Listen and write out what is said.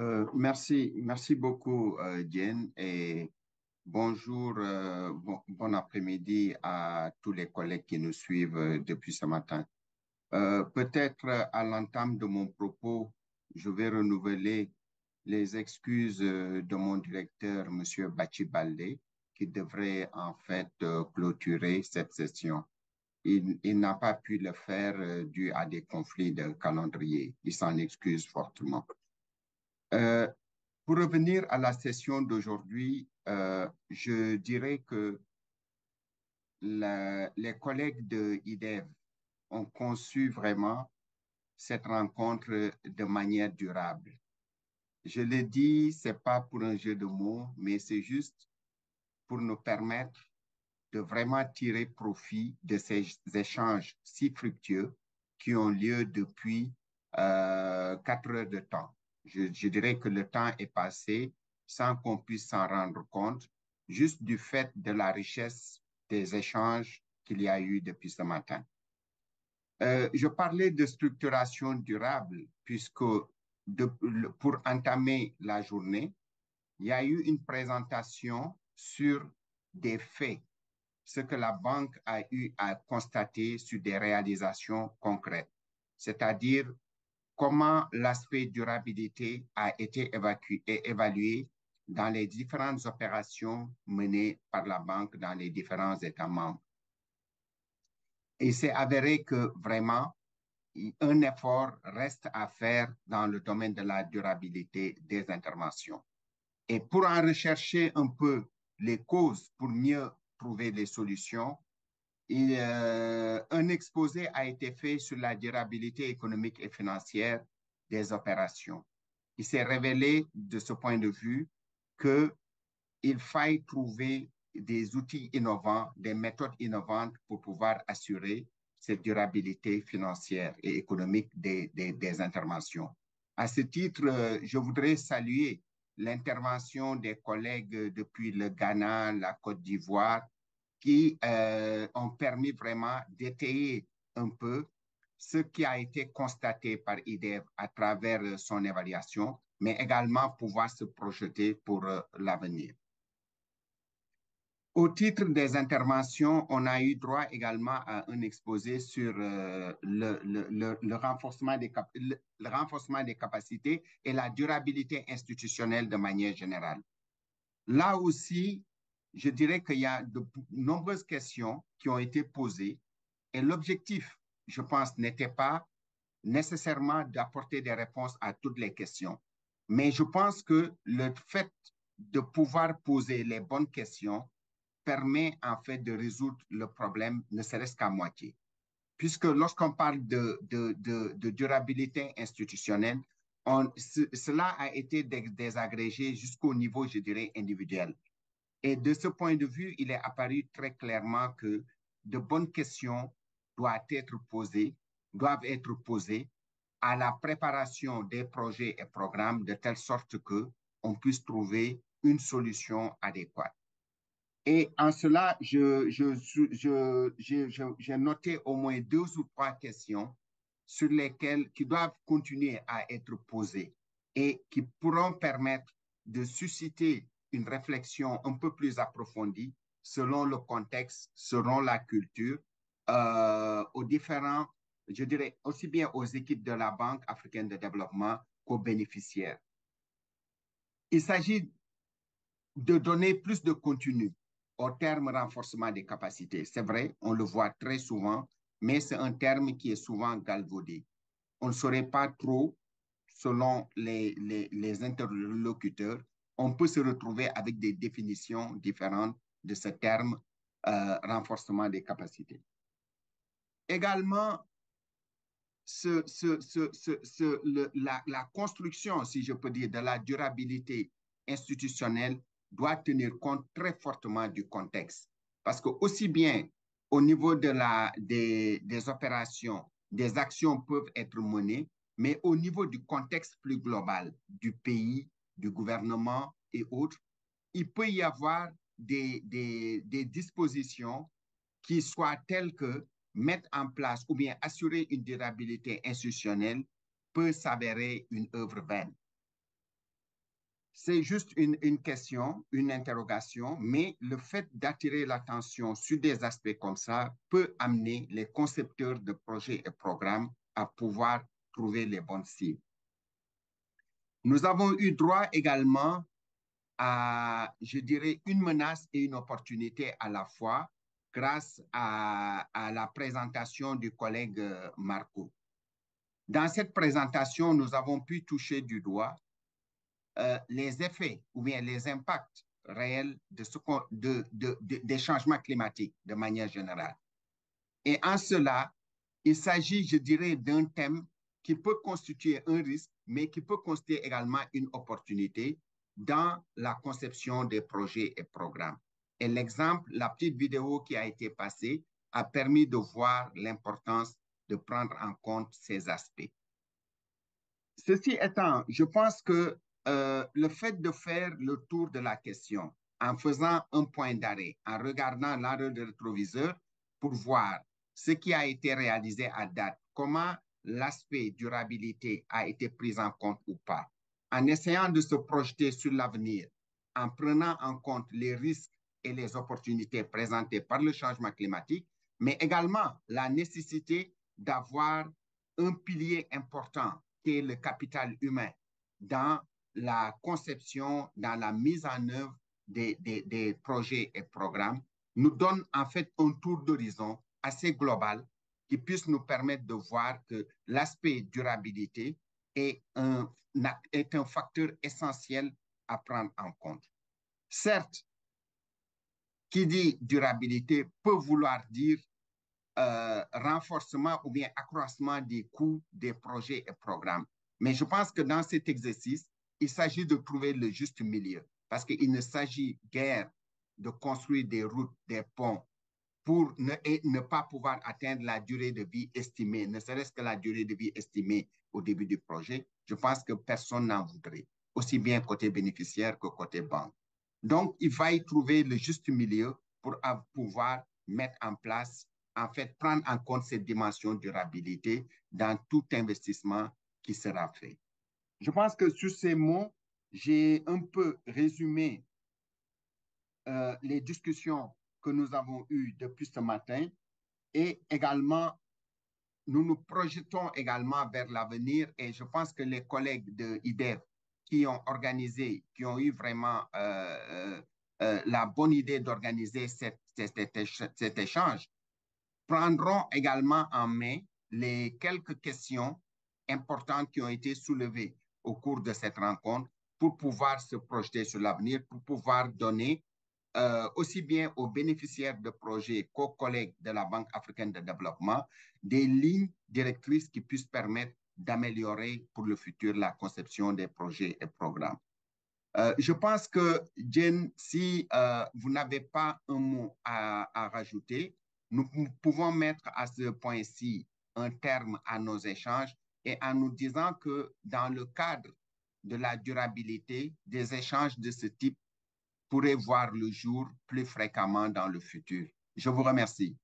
Merci beaucoup, Diane, et bonjour, bon après-midi à tous les collègues qui nous suivent depuis ce matin. Peut-être à l'entame de mon propos, je vais renouveler les excuses de mon directeur, Monsieur Bachi Baldé, qui devrait en fait clôturer cette session. Il n'a pas pu le faire dû à des conflits de calendrier. Il s'en excuse fortement. Euh, pour revenir à la session d'aujourd'hui, je dirais que les collègues de IDEV ont conçu vraiment cette rencontre de manière durable. Je le dis, c'est pas pour un jeu de mots, mais c'est juste pour nous permettre de vraiment tirer profit de ces échanges si fructueux qui ont lieu depuis 4 heures de temps. Je dirais que le temps est passé sans qu'on puisse s'en rendre compte, juste du fait de la richesse des échanges qu'il y a eu depuis ce matin. Je parlais de structuration durable puisque pour entamer la journée, il y a eu une présentation sur des faits, ce que la banque a eu à constater sur des réalisations concrètes, c'est-à-dire comment l'aspect durabilité a été évalué dans les différentes opérations menées par la banque dans les différents États membres. Et c'est avéré que vraiment, un effort reste à faire dans le domaine de la durabilité des interventions. Et pour en rechercher un peu les causes, pour mieux trouver les solutions, un exposé a été fait sur la durabilité économique et financière des opérations. Il s'est révélé de ce point de vue qu'il faille trouver des outils innovants, des méthodes innovantes pour pouvoir assurer cette durabilité financière et économique des interventions. À ce titre, je voudrais saluer l'intervention des collègues depuis le Ghana, la Côte d'Ivoire, qui ont permis vraiment d'étayer un peu ce qui a été constaté par IDEV à travers son évaluation, mais également pouvoir se projeter pour l'avenir. Au titre des interventions, on a eu droit également à un exposé sur le renforcement des capacités et la durabilité institutionnelle de manière générale. Là aussi, je dirais qu'il y a de nombreuses questions qui ont été posées et l'objectif, je pense, n'était pas nécessairement d'apporter des réponses à toutes les questions. Mais je pense que le fait de pouvoir poser les bonnes questions permet en fait de résoudre le problème, ne serait-ce qu'à moitié. Puisque lorsqu'on parle de durabilité institutionnelle, cela a été désagrégé jusqu'au niveau, je dirais, individuel. Et de ce point de vue, il est apparu très clairement que de bonnes questions doivent être posées à la préparation des projets et programmes de telle sorte que on puisse trouver une solution adéquate. Et en cela, j'ai noté au moins 2 ou 3 questions sur lesquelles qui doivent continuer à être posées et qui pourront permettre de susciter une réflexion un peu plus approfondie selon le contexte, selon la culture, aux différents, je dirais aussi bien aux équipes de la Banque africaine de développement qu'aux bénéficiaires. Il s'agit de donner plus de contenu au terme renforcement des capacités. C'est vrai, on le voit très souvent, mais c'est un terme qui est souvent galvaudé. On ne saurait pas trop, selon les interlocuteurs, on peut se retrouver avec des définitions différentes de ce terme renforcement des capacités. Également, la construction, si je peux dire, de la durabilité institutionnelle doit tenir compte très fortement du contexte. Parce que aussi bien au niveau des opérations, des actions peuvent être menées, mais au niveau du contexte plus global du pays, du gouvernement et autres, il peut y avoir des dispositions qui soient telles que mettre en place ou bien assurer une durabilité institutionnelle peut s'avérer une œuvre vaine. c'est juste une question, une interrogation, mais le fait d'attirer l'attention sur des aspects comme ça peut amener les concepteurs de projets et programmes à pouvoir trouver les bonnes cibles. Nous avons eu droit également à, je dirais, une menace et une opportunité à la fois grâce à la présentation du collègue Marco. Dans cette présentation, nous avons pu toucher du doigt les effets ou bien les impacts réels des changements climatiques de manière générale. Et en cela, il s'agit, je dirais, d'un thème qui peut constituer un risque, mais qui peut constituer également une opportunité dans la conception des projets et programmes. Et l'exemple, la petite vidéo qui a été passée, a permis de voir l'importance de prendre en compte ces aspects. Ceci étant, je pense que le fait de faire le tour de la question en faisant un point d'arrêt, en regardant l'arrêt de rétroviseur pour voir ce qui a été réalisé à date, comment l'aspect durabilité a été pris en compte ou pas, en essayant de se projeter sur l'avenir, en prenant en compte les risques et les opportunités présentées par le changement climatique, mais également la nécessité d'avoir un pilier important qui est le capital humain dans la conception, dans la mise en œuvre des projets et programmes, nous donne en fait un tour d'horizon assez global qui puisse nous permettre de voir que l'aspect durabilité est est un facteur essentiel à prendre en compte. Certes, qui dit durabilité peut vouloir dire renforcement ou bien accroissement des coûts des projets et programmes. Mais je pense que dans cet exercice, il s'agit de trouver le juste milieu parce qu'il ne s'agit guère de construire des routes, des ponts pour ne pas pouvoir atteindre la durée de vie estimée, ne serait-ce que la durée de vie estimée au début du projet. Je pense que personne n'en voudrait, aussi bien côté bénéficiaire que côté banque. Donc, il va y trouver le juste milieu pour pouvoir mettre en place, en fait, prendre en compte cette dimension durabilité dans tout investissement qui sera fait. Je pense que sur ces mots, j'ai un peu résumé les discussions que nous avons eues depuis ce matin et également, nous nous projetons également vers l'avenir et je pense que les collègues de IDEF qui ont organisé, qui ont eu vraiment la bonne idée d'organiser cet échange, prendront également en main les quelques questions importantes qui ont été soulevées au cours de cette rencontre pour pouvoir se projeter sur l'avenir, pour pouvoir donner aussi bien aux bénéficiaires de projets qu'aux collègues de la Banque africaine de développement des lignes directrices qui puissent permettre d'améliorer pour le futur la conception des projets et programmes. Je pense que, Jen, si vous n'avez pas un mot à rajouter, nous pouvons mettre à ce point-ci un terme à nos échanges et en nous disant que dans le cadre de la durabilité, des échanges de ce type pourraient voir le jour plus fréquemment dans le futur. Je vous remercie.